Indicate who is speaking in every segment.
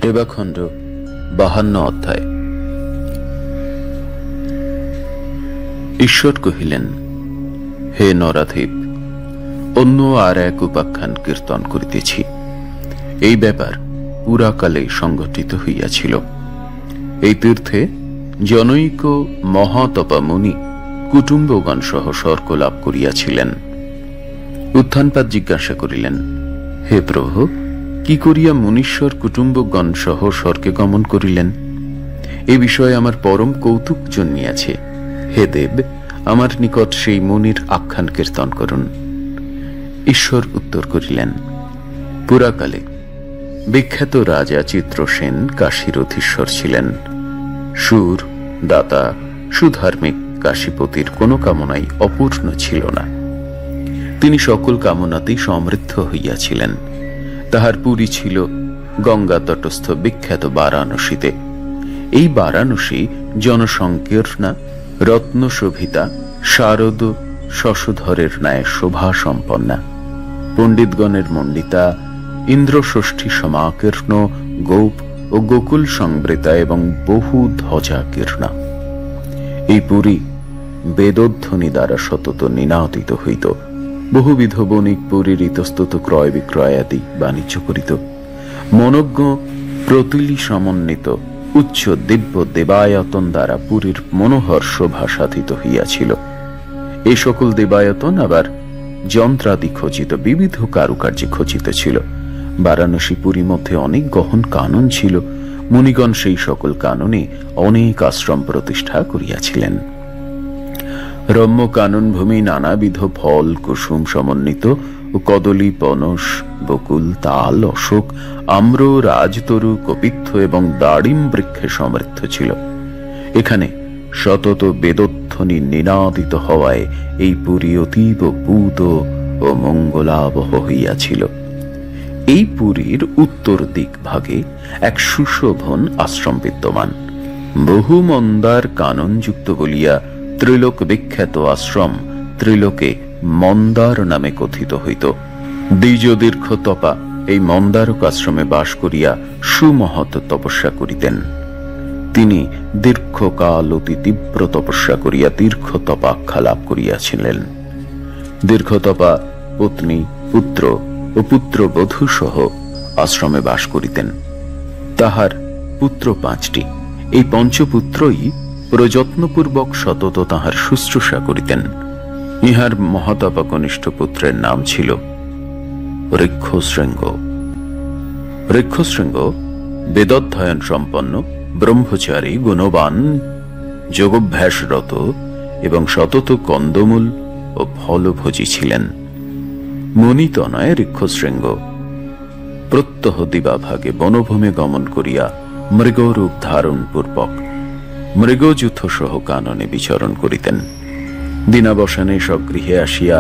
Speaker 1: সেবাখণ্ড 52 অধ্যায়। ঈশ্বর কহিলেন, হে নরাধিপ, অন্য আর এক উপাখ্যান কীর্তন করিতেছি। এই ব্যাপার পুরাকালে সংঘটিত হইয়াছিল। এই তীর্থে জনৈক মহাতপা মুনি কুটুম্বগণ সহ স্বর্গ লাভ করিয়াছিলেন। উত্থানপাদ জিজ্ঞাসা করিলেন, হে প্রভু, কি করিয়া মুনীশ্বর কুটুম্বগণ সহ স্বর্গে গমন করিলেন? এ বিষয়ে আমার পরম কৌতুক জন্মিয়াছে। হে দেব, আমার নিকট সেই মুনির আখ্যান কীর্তন করুন। ঈশ্বর উত্তর করিলেন, পুরাকালে বিখ্যাত রাজা চিত্রসেন কাশীর অধীশ্বর ছিলেন। সুর, দাতা, সুধার্মিক কাশীপতির কোন কামনাই অপূর্ণ ছিল না। তিনি সকল কামনাতেই সমৃদ্ধ হইয়াছিলেন। তাহার পুরী ছিল গঙ্গা তটস্থ বিখ্যাত বারাণসীতে। এই বারাণসী জনসংকীর্ণা, রত্নশোভিতা, শারদ শশধরের ন্যায় শোভা সম্পন্না, পণ্ডিতগণের মণ্ডিতা, ইন্দ্রষষ্ঠী সমাকীর্ণ, গোপ ও গোকুল সংবৃতা এবং বহু ধ্বজাকীর্ণা। এই পুরী বেদধ্বনি দ্বারা সতত নিনাদিত হইত। বহুবিধ বণিক পুরীর ইতস্তত ক্রয় বিক্রয় আদি বাণিজ্য করিত। মনোজ্ঞ প্রতিলি সমন্বিত উচ্চ দিব্য দেবায়তন দ্বারা পুরীর মনোহর শোভা সাধিত হইয়াছিল। এই সকল দেবায়তন আবার যন্ত্রাদি খচিত, বিবিধ কারুকার্যে খচিত ছিল। বারাণসী পুরী মধ্যে অনেক গহন কানন ছিল। মুনিগণ সেই সকল কাননে অনেক আশ্রম প্রতিষ্ঠা করিয়াছিলেন। রম্য কানন ভূমি নানাবিধ ফল কুসুম সমন্বিত ও কদলী, পনস, বকুল, তাল, অশোক, আম্র, রাজতরু, কপিত্থ এবং দাড়িম বৃক্ষে সমৃদ্ধ ছিল। এখানে সতত বেদধ্বনি নিনাদিত হওয়ায় এই পুরী অতীব পূত ও মঙ্গলাবহ হইয়াছিল। এই পুরীর উত্তর দিক ভাগে এক সুশোভন আশ্রম বিদ্যমান। বহু মন্দার কাননযুক্ত বলিয়া ত্রিলোক বিখ্যাত আশ্রম ত্রিলোকে মন্দার নামে কথিত হইত। দ্বিজ দীর্ঘ তপা এই মন্দারক আশ্রমে বাস করিয়া সুমহৎ তপস্যা করিতেন। তিনি দীর্ঘকাল অতি তীব্র তপস্যা করিয়া দীর্ঘ তপাখ্যা লাভ করিয়াছিলেন। দীর্ঘতপা পত্নী, পুত্র ও পুত্রবধূ সহ আশ্রমে বাস করিতেন। তাহার পুত্র 5টি। এই পঞ্চপুত্রই প্রযত্নপূর্বক সতত তাহার শুশ্রূষা করিতেন। ইহার মহাতপা কনিষ্ঠ পুত্রের নাম ছিল ঋক্ষশৃঙ্গ। ঋক্ষশৃঙ্গ বেদধ্যয়ন সম্পন্ন, ব্রহ্মচারী, গুণবান, যোগাভ্যাসরত এবং সতত কন্দমূল ও ফলভোজী ছিলেন। মনিতনয় ঋক্ষশৃঙ্গ প্রত্যহ দিবাভাগে বনভূমে গমন করিয়া মৃগরূপ ধারণ পূর্বক মৃগযুথ সহ কাননে বিচরণ করিতেন। দিনাবসানে স্বগৃহে আসিয়া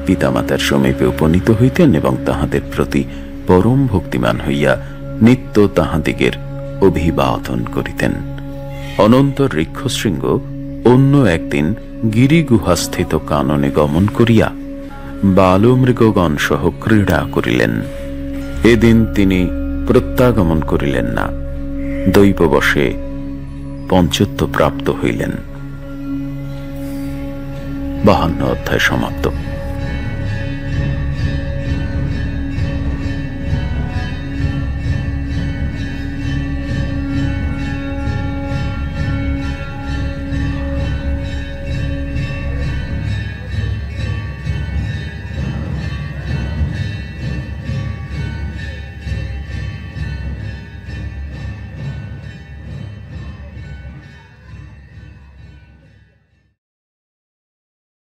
Speaker 1: পিতামাতার সমীপে উপনীত হইতেন এবং তাহাদের প্রতি পরম ভক্তিমান হইয়া নিত্য তাহাদিগের অভিবাদন করিতেন। অনন্তর ঋক্ষশৃঙ্গ অন্য একদিন গিরিগুহাস্থিত কাননে গমন করিয়া বালমৃগগণ সহ ক্রীড়া করিলেন। এদিন তিনি প্রত্যাগমন করিলেন না। দৈববশে পঞ্চত্ব প্রাপ্ত হইলেন। 52 অধ্যায় সমাপ্ত।